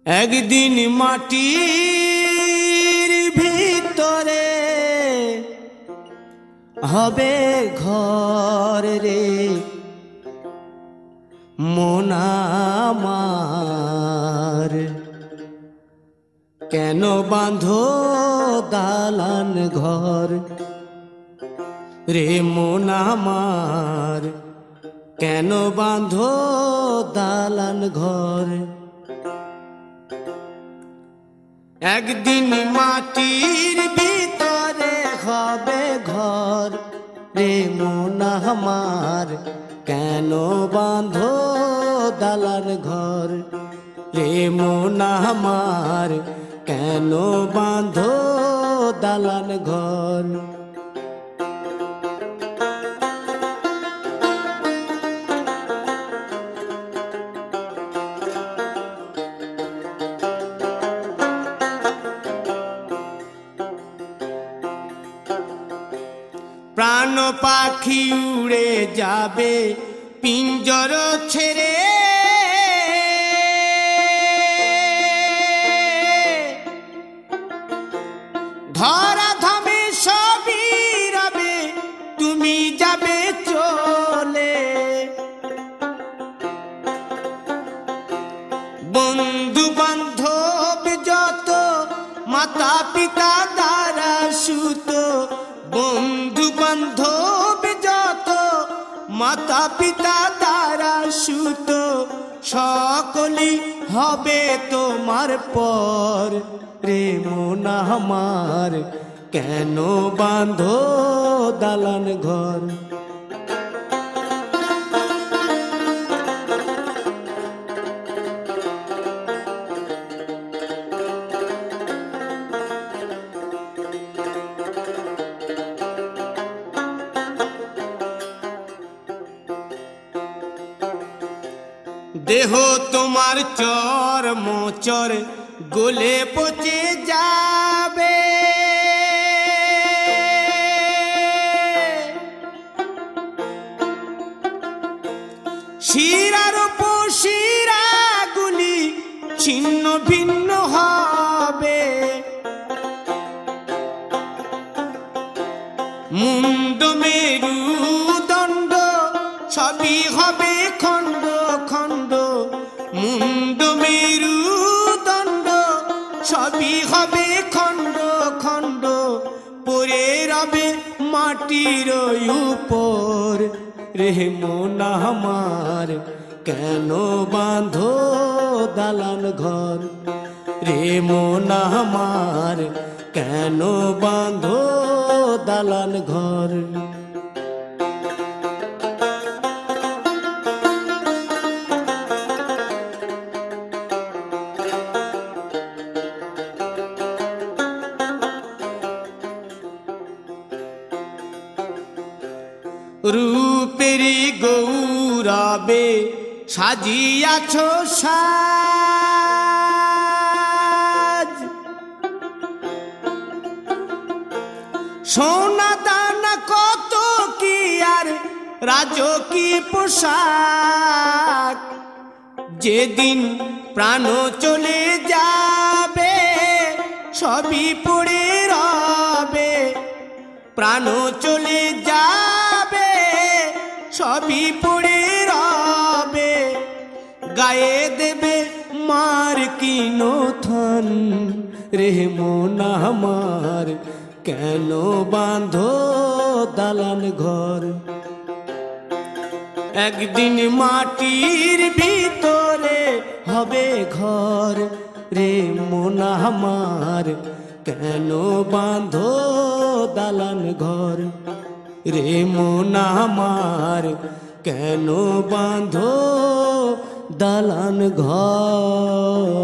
একদিন মাটির ভিতরে হবে ঘর রে মন আমার, কেন বাঁধো দালান ঘর রে মন আমার, কেন বাঁধো দালান ঘর। একদিন মাটির ভিতরে হবে ঘর রে মন আমার, কেন বাঁধো দালান ঘর রে মন আমার, কেন বাঁধো দালান ঘর। প্রাণ পাখি উড়ে যাবে পিঞ্জর ছেড়ে, ধরা ধামে সবই রবে তুমি যাবে চলে। বন্ধু বান্ধব যত মাতা পিতা দ্বারা সুত, বন্ধু বান্ধব যত মাতা পিতা দ্বারা সুত, সকলই হবে তোমার পর রে মন আমার, কেন বাঁধো দালান ঘর। দেহ তোমার চর মোচর গলে পচে যাবে, শিরার উপশিরা গুলি ছিন্ন ভিন্ন হবে, মুন্ড মেরুদণ্ড সবই হবে খণ্ড খণ্ড, মুন্ড মেরুদণ্ড সবই হবে খণ্ড খণ্ড, পড়ে রবে মাটির উপর রে মন আমার, কেন বাঁধো দালান ঘর রে মন আমার, কেন বাঁধো দালান ঘর। রূপেরি গৌরবে সাজিয়াছ সাজ, সোনা দানা কত কি আর রাজকীয় পোশাক, যেদিন প্রাণ চলে যাবে সবই পড়ে রবে, প্রাণ চলে যাবে সবই পড়ে রবে, গায়ে দেবে মার কিনো থন রে মন আমার, কেন বাঁধো দালান ঘর। একদিন মাটির ভিতরে হবে ঘর রে মন আমার, কেন বাঁধো দালান ঘর রে মন আমার, কেন বাঁধো দালান ঘর।